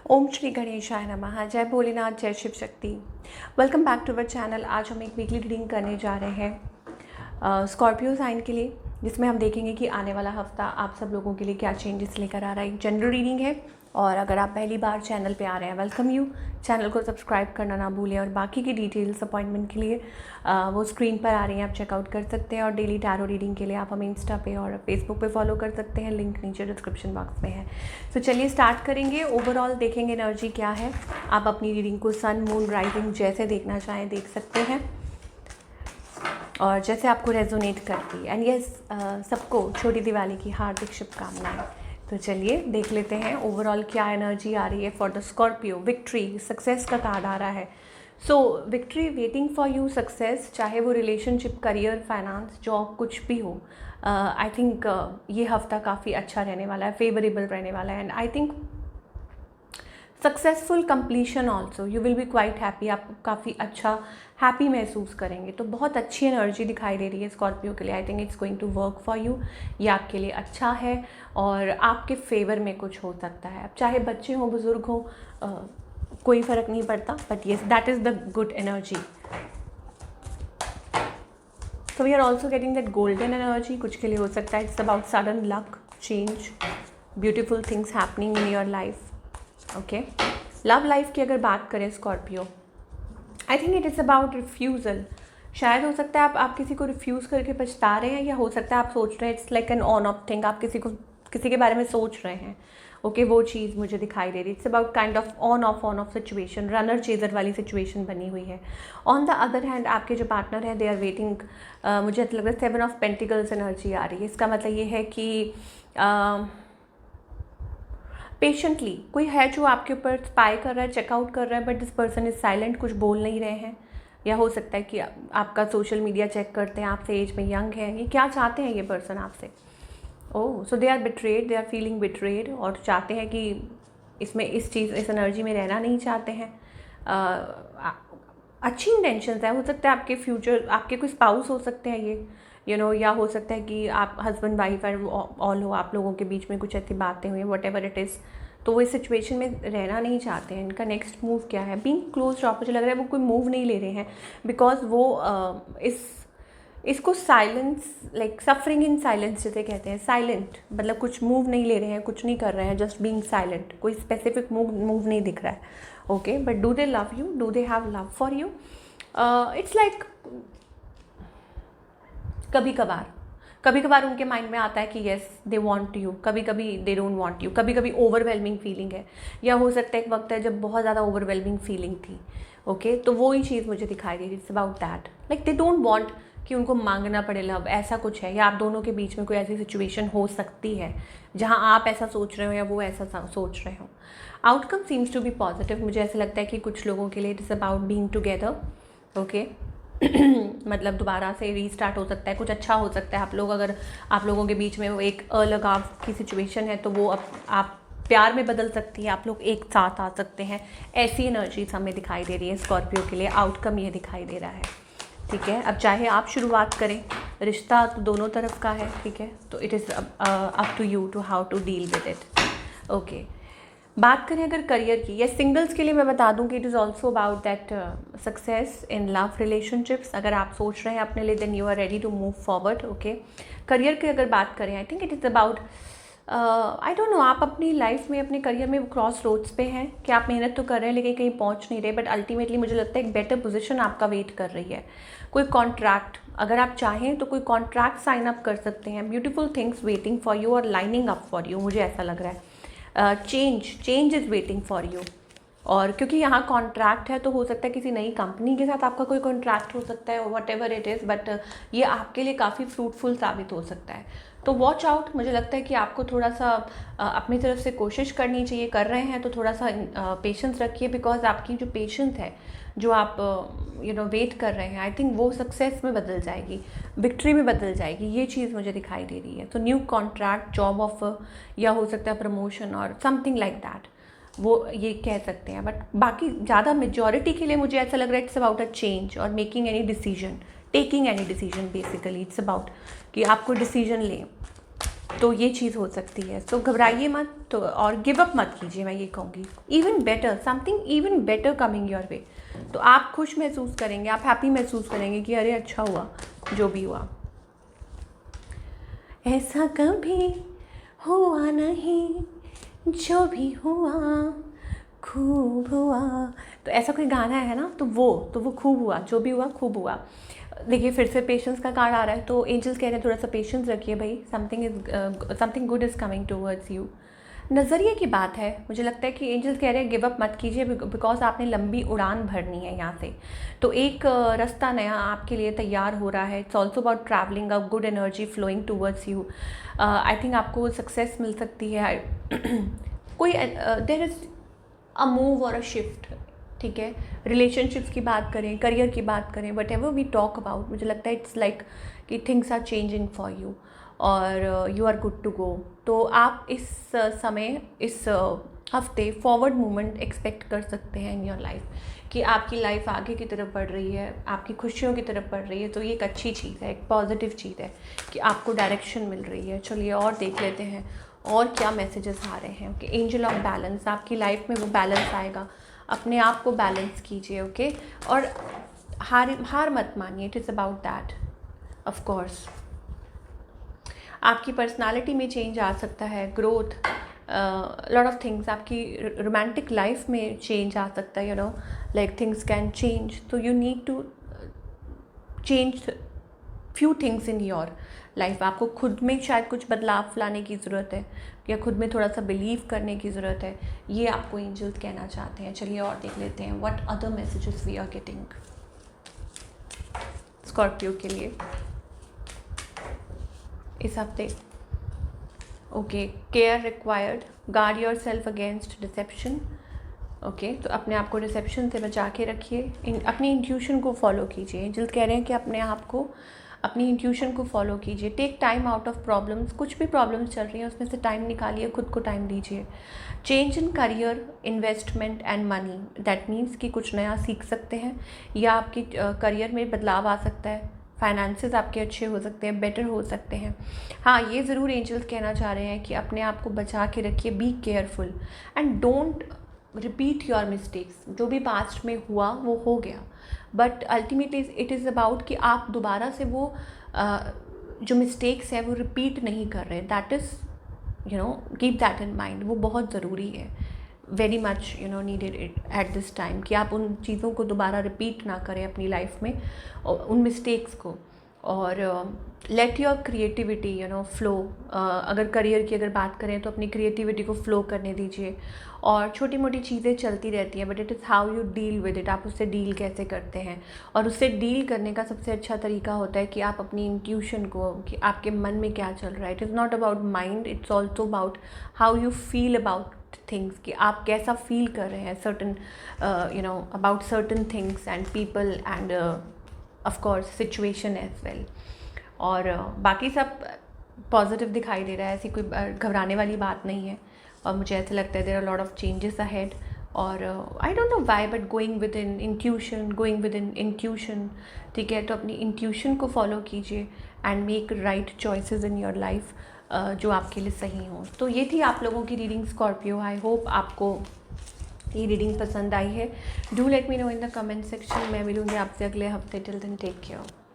ओम श्री गणेशाय नमः। जय भोलेनाथ, जय Shiv Shakti. Welcome back to our channel. आज हम एक वीकली रीडिंग करने जा रहे हैं स्कॉर्पियो साइन के लिए, जिसमें हम देखेंगे कि आने वाला हफ्ता आप सब लोगों के लिए क्या चेंजेस लेकर आ रहा है। एक जनरल रीडिंग है और अगर आप पहली बार चैनल पे आ रहे हैं, वेलकम यू। चैनल को सब्सक्राइब करना ना भूलें और बाकी की डिटेल्स अपॉइंटमेंट के लिए वो स्क्रीन पर आ रही हैं, आप चेकआउट कर सकते हैं। और डेली टैरो रीडिंग के लिए आप हमें इंस्टा पे और फेसबुक पे फॉलो कर सकते हैं, लिंक नीचे डिस्क्रिप्शन बॉक्स में है। तो चलिए स्टार्ट करेंगे। ओवरऑल देखेंगे एनर्जी क्या है। आप अपनी रीडिंग को सन, मून, राइजिंग जैसे देखना चाहें देख सकते हैं और जैसे आपको रेजोनेट करती है। एंड यस, सबको छोटी दिवाली की हार्दिक शुभकामनाएं। तो चलिए देख लेते हैं ओवरऑल क्या एनर्जी आ रही है for the Scorpio. Victory, success का कार्ड आ रहा है। So victory waiting for you, success, चाहे वो रिलेशनशिप, करियर, फाइनेंस, जॉब, कुछ भी हो। आई थिंक ये हफ्ता काफ़ी अच्छा रहने वाला है, फेवरेबल रहने वाला है। And I think successful completion also, you will be quite happy. आप काफ़ी अच्छा हैप्पी महसूस करेंगे। तो बहुत अच्छी एनर्जी दिखाई दे रही है स्कॉर्पियो के लिए। I think it's going to work for you. ये आपके लिए अच्छा है और आपके फेवर में कुछ हो सकता है। अब चाहे बच्चे हों, बुजुर्ग हों, कोई फ़र्क नहीं पड़ता। But yes, that is the good energy. So we are also getting that golden energy. कुछ के लिए हो सकता है it's about sudden luck, change, beautiful things happening in your life. Okay, love life की अगर बात करें Scorpio, I think it is about refusal. शायद हो सकता है आप किसी को रिफ्यूज़ करके पछता रहे हैं, या हो सकता है आप सोच रहे हैं it's like an on off thing, आप किसी के बारे में सोच रहे हैं। ओके, वो चीज़ मुझे दिखाई दे रही। It's about kind of on off situation, runner chaser वाली सिचुएशन बनी हुई है। ऑन द अदर हैंड आपके जो पार्टनर हैं, दे आर वेटिंग। मुझे लग रहा है 7 ऑफ पेंटिकल्स एनर्जी आ रही है। इसका मतलब ये है कि पेशेंटली कोई है जो आपके ऊपर स्पाई कर रहा है, चेकआउट कर रहा है, but this person is silent, कुछ बोल नहीं रहे हैं। या हो सकता है कि आपका सोशल मीडिया चेक करते हैं, आपसे एज में यंग है। ये क्या चाहते हैं ये पर्सन आपसे? Oh, so they are betrayed, they are feeling betrayed और चाहते हैं कि इस एनर्जी में रहना नहीं चाहते हैं। अच्छी इंटेंशंस है। हो सकता है आपके फ्यूचर, आपके कोई स्पाउस हो सकते हैं ये या हो सकता है कि आप हस्बैंड वाइफ ऑल हो, आप लोगों के बीच में कुछ ऐसी बातें हुई, वट एवर इट इज़। तो वो इस सिचुएशन में रहना नहीं चाहते हैं। इनका नेक्स्ट मूव क्या है? बीइंग क्लोज ऑफ, मुझे लग रहा है वो कोई मूव नहीं ले रहे हैं बिकॉज वो इसको silence, like suffering in silence जिसे कहते हैं। साइलेंट मतलब कुछ मूव नहीं ले रहे हैं, कुछ नहीं कर रहे हैं, जस्ट बीइंग साइलेंट। कोई स्पेसिफिक मूव नहीं दिख रहा है। Okay, but do they love you? Do they have love for you? It's like कभी कभार उनके माइंड में आता है कि येस दे वांट यू, कभी कभी दे डोंट वांट यू, कभी कभी ओवरवेलमिंग फीलिंग है। या हो सकता है एक वक्त है जब बहुत ज़्यादा ओवरवेलमिंग फीलिंग थी। ओके, तो वो ही चीज़ मुझे दिखाई दी। It's about that, like they don't want कि उनको मांगना पड़े लव, ऐसा कुछ है। या आप दोनों के बीच में कोई ऐसी सिचुएशन हो सकती है जहाँ आप ऐसा सोच रहे हो या वो ऐसा सोच रहे हो। Outcome seems to be positive. मुझे ऐसा लगता है कि कुछ लोगों के लिए it is about being together. Okay, मतलब दोबारा से रीस्टार्ट हो सकता है, कुछ अच्छा हो सकता है। अगर आप लोगों के बीच में वो एक अलगाव की सिचुएशन है तो वो आप प्यार में बदल सकती है, आप लोग एक साथ आ सकते हैं। ऐसी एनर्जीज हमें दिखाई दे रही है स्कॉर्पियो के लिए। आउटकम ये दिखाई दे रहा है। ठीक है, अब चाहे आप शुरुआत करें, रिश्ता तो दोनों तरफ का है। ठीक है, तो it is up to you to how to deal with it. Okay, बात करें अगर करियर की या सिंगल्स के लिए, मैं बता दूं कि it is also about that success in love relationships. अगर आप सोच रहे हैं अपने लिए, then you are ready to move forward. Okay, career की अगर बात करें, I think it is about I don't know, आप अपनी लाइफ में, अपने करियर में क्रॉस रोड्स पे हैं कि आप मेहनत तो कर रहे हैं लेकिन कहीं पहुंच नहीं रहे। बट अल्टीमेटली मुझे लगता है एक बेटर पोजीशन आपका वेट कर रही है। कोई कॉन्ट्रैक्ट, अगर आप चाहें तो कोई कॉन्ट्रैक्ट साइन अप कर सकते हैं। Beautiful things waiting for you और लाइनिंग अप फॉर यू, मुझे ऐसा लग रहा है। Change is waiting for you. और क्योंकि यहाँ कॉन्ट्रैक्ट है तो हो सकता है किसी नई कंपनी के साथ आपका कोई कॉन्ट्रैक्ट हो सकता है, what ever it is. But ये आपके लिए काफ़ी फ्रूटफुल साबित हो सकता है। तो वॉच आउट। मुझे लगता है कि आपको थोड़ा सा अपनी तरफ से कोशिश करनी चाहिए। कर रहे हैं तो थोड़ा सा पेशेंस रखिए, बिकॉज आपकी जो पेशेंस है, जो आप वेट कर रहे हैं, आई थिंक वो सक्सेस में बदल जाएगी, विक्ट्री में बदल जाएगी। ये चीज़ मुझे दिखाई दे रही है। तो न्यू कॉन्ट्रैक्ट, जॉब ऑफर, या हो सकता है प्रमोशन और समथिंग लाइक दैट, वो ये कह सकते हैं। बट बाकी ज़्यादा मेजॉरिटी के लिए मुझे ऐसा लग रहा है इट्स अबाउट अ चेंज और making any decision, taking any decision. Basically it's about कि आप कोई डिसीजन लें। तो ये चीज़ हो सकती है। तो घबराइए मत, तो और गिव अप मत कीजिए, मैं ये कहूँगी। Even better, something even better coming your way. तो आप खुश महसूस करेंगे, आप हैप्पी महसूस करेंगे कि अरे अच्छा हुआ जो भी हुआ। ऐसा कभी हुआ नहीं, जो भी हुआ खूब हुआ। तो ऐसा कोई गाना है ना, तो वो खूब हुआ, जो भी हुआ खूब हुआ। देखिए फिर से पेशेंस का कार्ड आ रहा है, तो एंजल्स कह रहे हैं थोड़ा सा पेशेंस रखिए भाई, something good is coming towards you. नज़रिए की बात है, मुझे लगता है कि एंजल्स कह रहे हैं गिव अप मत कीजिए, बिकॉज आपने लंबी उड़ान भरनी है यहाँ से। तो एक रास्ता नया आपके लिए तैयार हो रहा है। It's also about travelling, a good energy flowing towards you. I think आपको सक्सेस मिल सकती है। कोई देर इज़ अ मूव और अ शिफ्ट, ठीक है। रिलेशनशिप्स की बात करें, करियर की बात करें, whatever we talk about, मुझे लगता है इट्स लाइक कि things are changing for you और you are good to go. तो आप इस समय, इस हफ्ते फॉरवर्ड मूवमेंट एक्सपेक्ट कर सकते हैं इन योर लाइफ, कि आपकी लाइफ आगे की तरफ बढ़ रही है, आपकी खुशियों की तरफ बढ़ रही है। तो ये एक अच्छी चीज़ है, एक पॉजिटिव चीज़ है कि आपको डायरेक्शन मिल रही है। चलिए और देख लेते हैं और क्या मैसेजेस आ रहे हैं। ओके, एंजल ऑफ बैलेंस, आपकी लाइफ में वो बैलेंस आएगा। अपने आप को बैलेंस कीजिए, ओके। और हार मत मानिए, it is about that. Of course आपकी पर्सनालिटी में चेंज आ सकता है, ग्रोथ, लॉट ऑफ थिंग्स। आपकी रोमांटिक लाइफ में चेंज आ सकता है, you know, like things can change. तो you need to change few things in your life. आपको खुद में शायद कुछ बदलाव लाने की ज़रूरत है, या खुद में थोड़ा सा बिलीव करने की ज़रूरत है। ये आपको एंजल्स कहना चाहते हैं। चलिए और देख लेते हैं what other messages we are getting Scorpio के लिए इस हफ्ते। Okay, care required, guard your self against deception. Okay, तो अपने आप को डिसेप्शन से बचा के रखिए, अपनी इंट्यूशन को फॉलो कीजिए। एंजल्स कह रहे हैं कि अपने आप को, अपनी इंट्यूशन को फॉलो कीजिए। Take time out of problems, कुछ भी प्रॉब्लम्स चल रही हैं उसमें से टाइम निकालिए, खुद को टाइम दीजिए। Change in career, investment and money, that means कि कुछ नया सीख सकते हैं, या आपकी करियर में बदलाव आ सकता है, फाइनेंसेस आपके अच्छे हो सकते हैं, बेटर हो सकते हैं। हाँ, ये ज़रूर एंजल्स कहना चाह रहे हैं कि अपने आप को बचा के रखिए, be careful and don't repeat your mistakes. जो भी पास्ट में हुआ वो हो गया, but ultimately it is about कि आप दोबारा से वो जो मिस्टेक्स है वो रिपीट नहीं कर रहे। That is, you know, keep that in mind. वो बहुत ज़रूरी है, very much you know needed it at this time, कि आप उन चीज़ों को दोबारा रिपीट ना करें अपनी लाइफ में, उन मिस्टेक्स को। और let your creativity you know flow. अगर करियर की अगर बात करें तो अपनी क्रिएटिविटी को फ्लो करने दीजिए। और छोटी मोटी चीज़ें चलती रहती हैं, but it is how you deal with it, आप उससे डील कैसे करते हैं। और उससे डील करने का सबसे अच्छा तरीका होता है कि आप अपनी इंट्यूशन को, कि आपके मन में क्या चल रहा है। It is not about mind, it's also about how you feel about things, कि आप कैसा फील कर रहे हैं certain you know about certain things and people and of course situation as well. और बाकी सब पॉजिटिव दिखाई दे रहा है, ऐसी कोई घबराने वाली बात नहीं है। और मुझे ऐसा लगता है there are lot of changes ahead. और I don't know why, but going with in intuition, ठीक है। तो अपनी इंट्यूशन को फॉलो कीजिए and make right choices in your life, जो आपके लिए सही हों। तो ये थी आप लोगों की रीडिंग स्कॉर्पियो। आई होप आपको ये रीडिंग पसंद आई है। Do let me know in the comment section. मैं मिलूँगी आपसे अगले हफ्ते। Till then take care.